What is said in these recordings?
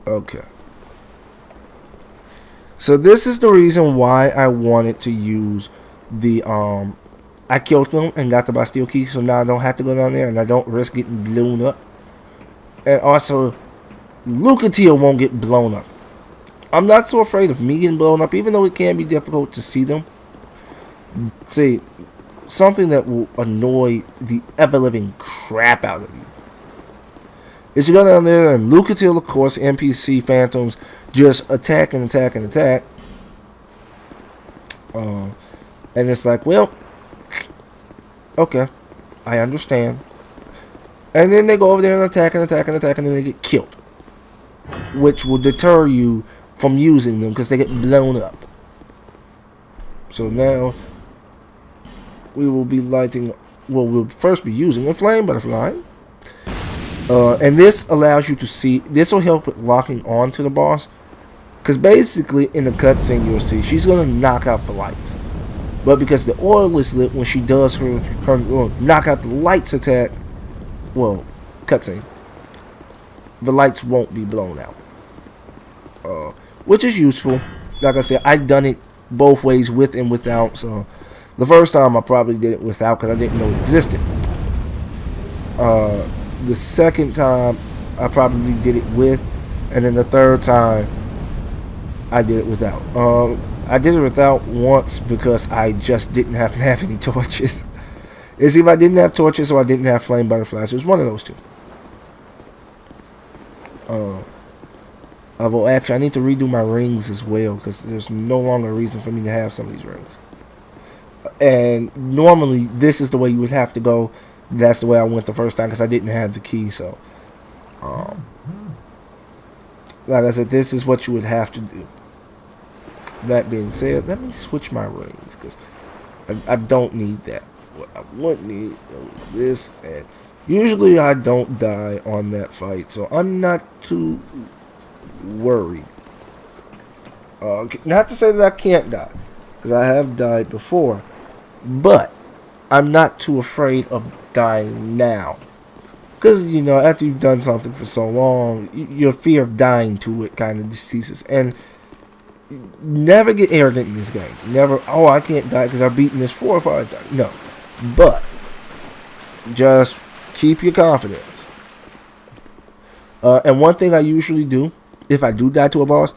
Okay. So this is the reason why I wanted to use the I killed them and got the Bastille key, so now I don't have to go down there and I don't risk getting blown up. And also, Lucatia won't get blown up. I'm not so afraid of me getting blown up, even though it can be difficult to see them. See, something that will annoy the ever-living crap out of you is you go down there and Lucatil, of course, NPC phantoms just attack and attack and attack. And it's like, well, okay, I understand. And then they go over there and attack and attack and attack, and then they get killed, which will deter you from using them because they get blown up. So now we will be lighting. Well, we'll first be using a flame butterfly. And this allows you to see. This will help with locking on to the boss. Because basically, in the cutscene, you'll see she's going to knock out the lights. But because the oil is lit, when she does her knock out the lights attack, well, cutscene, the lights won't be blown out. Which is useful. Like I said, I've done it both ways, with and without. So the first time I probably did it without because I didn't know it existed. The second time I probably did it with, and then the third time I did it without. I did it without once because I just didn't happen to have any torches. It's either I didn't have torches or I didn't have flame butterflies. It was one of those two. Although actually I need to redo my rings as well because there's no longer a reason for me to have some of these rings. And normally this is the way you would have to go. That's the way I went the first time because I didn't have the key. So, like I said, this is what you would have to do. That being said, let me switch my rings because I don't need that. What I would need is this, and usually I don't die on that fight, so I'm not too worried. Not to say that I can't die, because I have died before, but I'm not too afraid of dying now. Because, you know, after you've done something for so long, your fear of dying to it kind of ceases. And never get arrogant in this game. Never, oh, I can't die because I've beaten this 4 or 5 times. No. But, just keep your confidence. And one thing I usually do, if I do die to a boss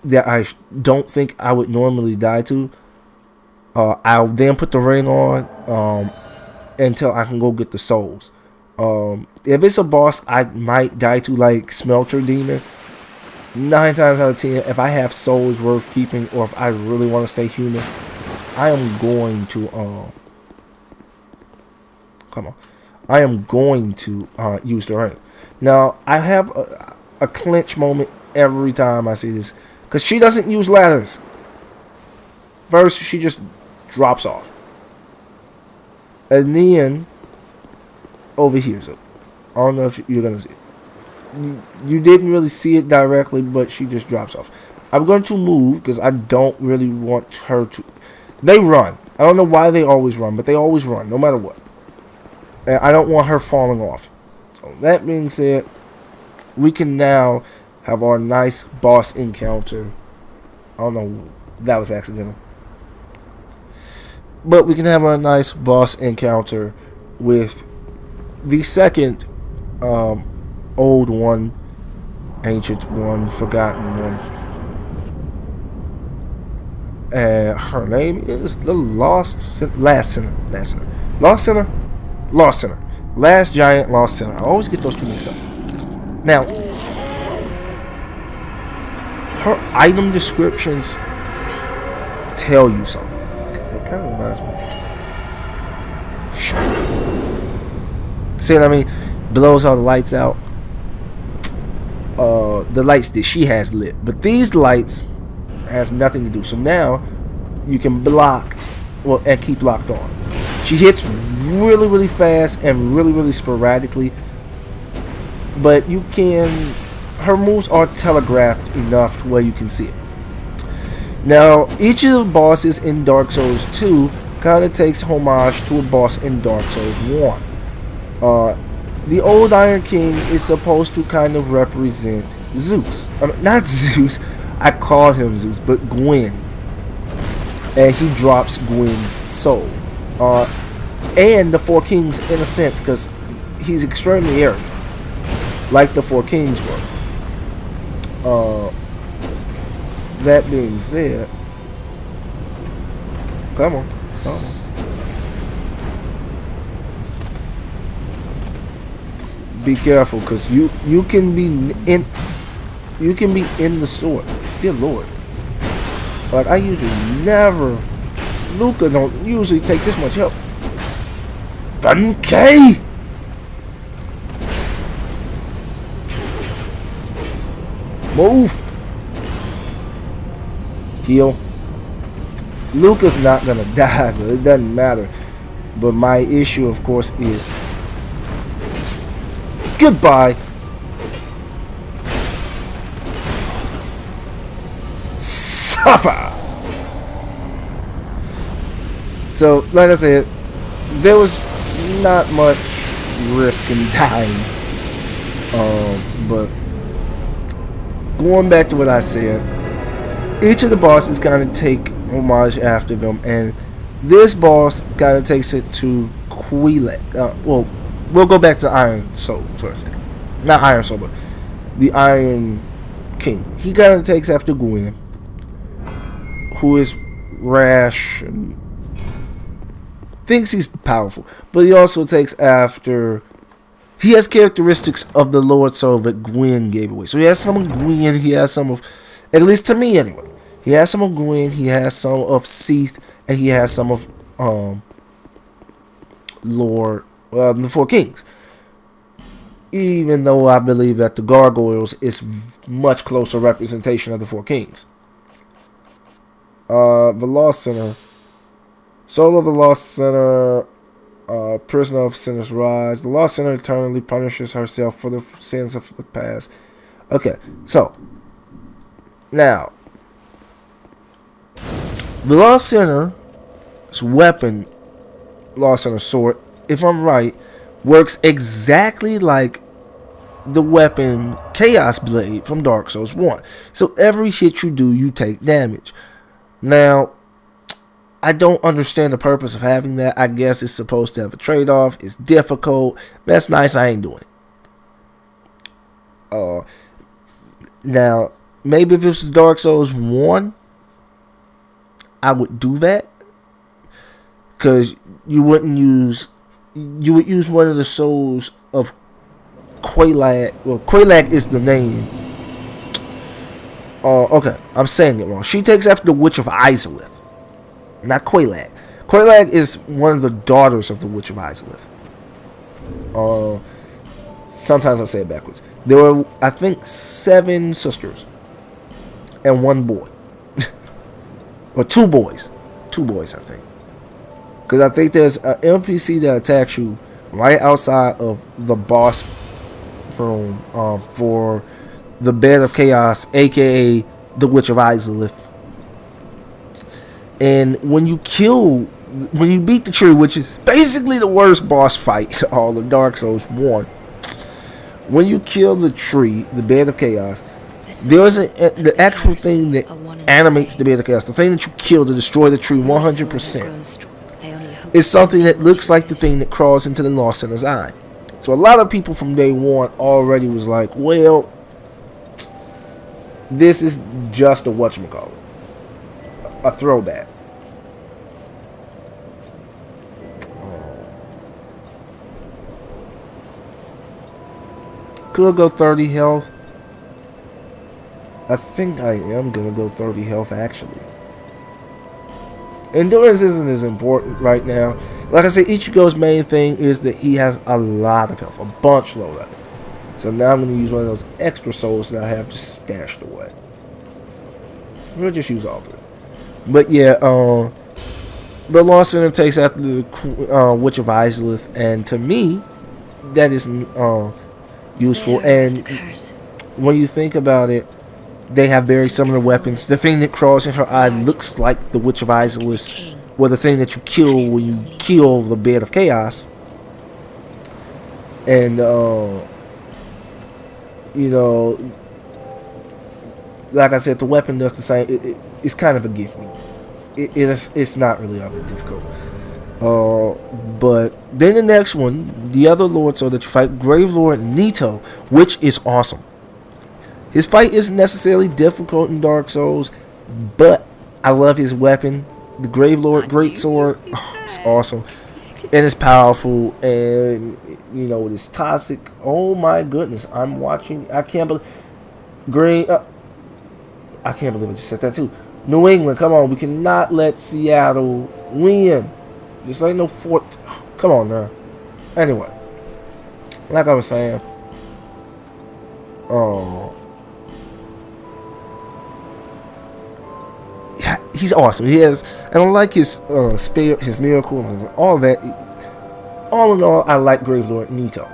that I don't think I would normally die to, I'll then put the ring on until I can go get the souls. If it's a boss I might die to, like Smelter Demon, 9 times out of 10, if I have souls worth keeping, or if I really want to stay human, I am going to I am going to use the ring. Now I have a clinch moment every time I see this, because she doesn't use ladders. First, she just drops off. And then, over here, so I don't know if you're going to see it. You didn't really see it directly, but she just drops off. I'm going to move, because I don't really want her to... They run. I don't know why they always run, but they always run, no matter what. And I don't want her falling off. So, that being said, we can now have our nice boss encounter. I don't know, that was accidental. But we can have a nice boss encounter with the second old one, ancient one, forgotten one. And her name is the Last Sinner. Last Giant Lost Sinner. I always get those two mixed up. Now, her item descriptions tell you something. Kind of reminds me. See what I mean? Blows all the lights out. The lights that she has lit, but these lights has nothing to do. So now you can block, well, and keep locked on. She hits really, really fast and really, really sporadically, but you can. Her moves are telegraphed enough to where you can see it. Now, each of the bosses in Dark Souls 2 kind of takes homage to a boss in Dark Souls 1. the old Iron King is supposed to kind of represent Zeus. I mean, not Zeus. I call him Zeus, but Gwen. And he drops Gwen's soul. And the Four Kings, in a sense, because he's extremely arrogant, like the Four Kings were. That being said, come on. Be careful, because you can be in the sword. Dear Lord, like I usually never. Luca don't usually take this much help. Okay. Move. Heal. Luca's not gonna die, so it doesn't matter. But my issue, of course, is goodbye. Suffer. So, like I said, there was not much risk in dying. But going back to what I said, each of the bosses kind of take homage after them, and this boss kind of takes it to Quilek. Well, we'll go back to Iron Soul for a second. Not Iron Soul, but the Iron King. He kind of takes after Gwen, who is rash and thinks he's powerful, but he also takes after. He has characteristics of the Lord Soul that Gwen gave away. So he has some of Gwen. He has some of, at least to me anyway. He has some of Gwen. He has some of Seath, and he has some of the Four Kings. Even though I believe that the Gargoyles is much closer representation of the Four Kings. The Lost Sinner. Soul of the Lost Sinner, prisoner of Sinner's Rise. The Lost Sinner eternally punishes herself for the sins of the past. Okay, so now the Lost Sinner's weapon, Lost Sinner's sword, if I'm right, works exactly like the weapon Chaos Blade from Dark Souls 1. So every hit you do, you take damage. Now, I don't understand the purpose of having that. I guess it's supposed to have a trade-off. It's difficult. That's nice. I ain't doing it. Now, maybe if it's Dark Souls 1, I would do that. Because you would use one of the souls of Quelaag. Well, Quelaag is the name. Okay, I'm saying it wrong. She takes after the Witch of Izalith. Not Quelaag. Quelaag is one of the daughters of the Witch of Izalith. Sometimes I say it backwards. There were, I think, 7 sisters and 1 boy. Or 2 boys. 2 boys, I think. Because I think there's an NPC that attacks you right outside of the boss room for the Bed of Chaos, aka the Witch of Izalith. And when you beat the tree, which is basically the worst boss fight all of Dark Souls 1, when you kill the tree, the Bed of Chaos, there's the actual thing that animates the Bed of Chaos, the thing that you kill to destroy the tree 100%, is something that looks like the thing that crawls into the Lost Sinner's eye. So a lot of people from day one already was like, well, this is just a whatchamacallit. A throwback. Could go 30 health. I think I am gonna go 30 health actually. Endurance isn't as important right now. Like I said, Ichigo's main thing is that he has a lot of health, a bunch load of it. So now I'm gonna use one of those extra souls that I have just stashed away. We'll just use all of it. But yeah, the Lost Sinner takes after the Witch of Izalith, and to me, that is useful. And when you think about it, they have very similar weapons. The thing that crawls in her eye looks like the Witch of Izalith, or the thing that you kill when you kill the Bed of Chaos. And you know, like I said, the weapon does the same. It's kind of a give me. It's not really all that difficult. But then the next one, the other Lord Soul that you fight, Grave Lord Nito, which is awesome. His fight isn't necessarily difficult in Dark Souls, but I love his weapon, the Grave Lord Great Sword. Oh, it's awesome, and it's powerful, and it's toxic. Oh my goodness, I'm watching. I can't believe Green. I can't believe I just said that too. New England, come on, we cannot let Seattle win. This ain't no fort. Come on now. Anyway, like I was saying, oh, he's awesome. He has, and I like his spirit, his miracle, and all that. All in all, I like Gravelord Nito.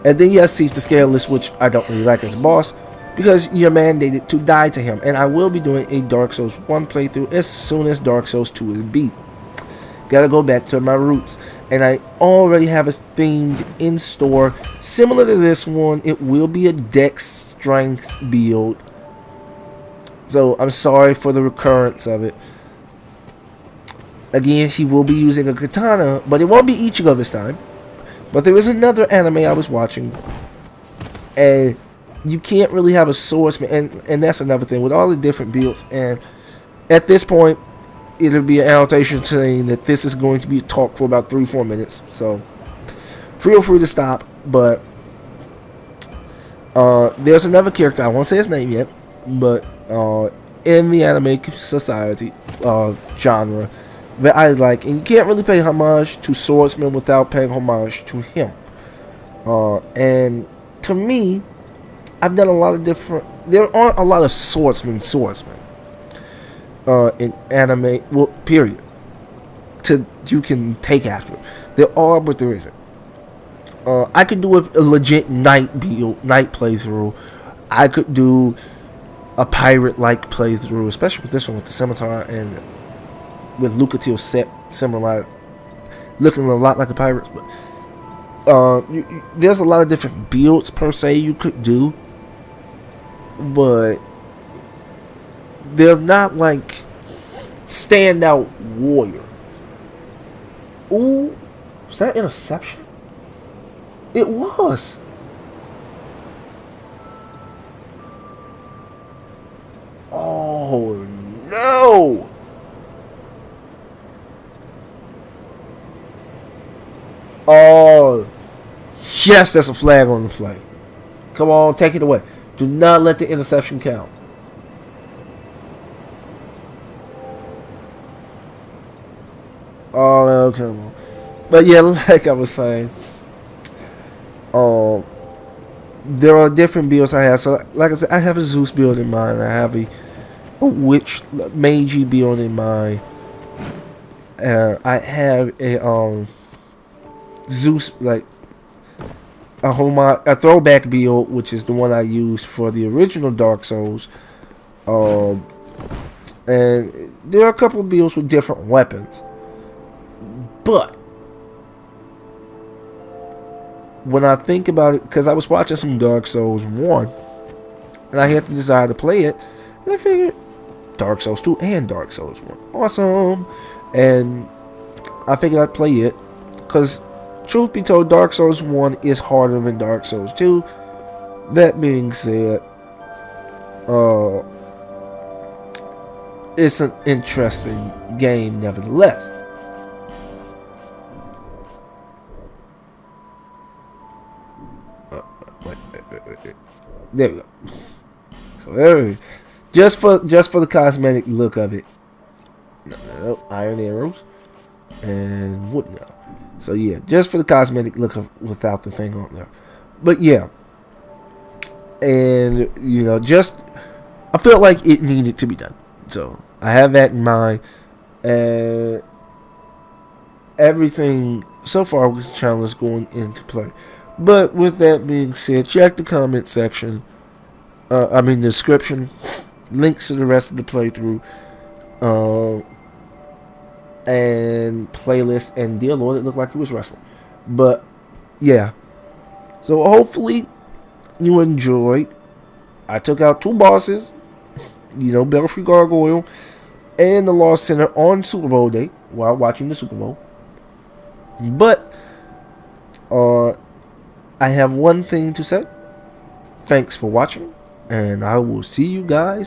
And then you have Thief the Scaleless, which I don't really like as a boss, because you're mandated to die to him. And I will be doing a Dark Souls 1 playthrough as soon as Dark Souls 2 is beat. Gotta go back to my roots. And I already have a themed in store. Similar to this one, it will be a Dex Strength build. So I'm sorry for the recurrence of it. Again, he will be using a katana, but it won't be Ichigo this time. But there is another anime I was watching, and you can't really have a swordsman, and that's another thing with all the different builds. And at this point, it'll be an annotation saying that this is going to be a talk for about 3-4 minutes. So feel free to stop. But there's another character, I won't say his name yet, but in the anime society genre that I like, and you can't really pay homage to swordsman without paying homage to him. And to me, I've done a lot of different. There aren't a lot of swordsmen in anime. Well, period. You can take after. There are, but there isn't. I could do a legit knight build, knight playthrough. I could do a pirate-like playthrough, especially with this one with the scimitar and with Lucatiel's set similar, looking a lot like the pirates. But there's a lot of different builds per se you could do, but they're not like standout warriors. Ooh, was that interception? It was. Oh no! Oh, yes, that's a flag on the play. Come on, take it away. Do not let the interception count. Oh, no, come on. But yeah, like I was saying, there are different builds I have. So, like I said, I have a Zeus build in mind. I have a Witch Magi build in mind. I have a Zeus, like a throwback build, which is the one I used for the original Dark Souls. And there are a couple of builds with different weapons, but when I think about it, because I was watching some Dark Souls 1, and I had the desire to play it, and I figured Dark Souls 2 and Dark Souls 1, awesome, and I figured I'd play it, because truth be told, Dark Souls 1 is harder than Dark Souls 2. That being said, it's an interesting game nevertheless. Wait. There we go. So there, just for the cosmetic look of it. No, iron arrows and wood now. So yeah, just for the cosmetic look of without the thing on there. But yeah, and just I felt like it needed to be done. So I have that in mind, and everything so far with the channel is going into play. But with that being said, check the comment section. The description, links to the rest of the playthrough, and playlist. And dear Lord, it looked like he was wrestling. But yeah, So hopefully you enjoyed. I took out 2 bosses, Belfry Gargoyle and the Lost Center on Super Bowl day while watching the Super Bowl. But I have one thing to say. Thanks for watching, and I will see you guys